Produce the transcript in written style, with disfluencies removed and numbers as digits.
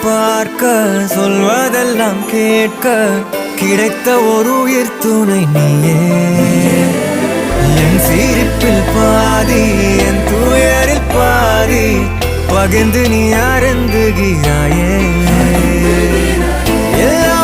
பார்க்க சொல்வதெல்லாம் கேட்க கிடைத்த ஒரு உயிர் துணை நீயே. என் சிரிப்பில் பாதி என் துயரில் பாதி பகிர்ந்து நீ அருந்துகிறாயே. எல்லா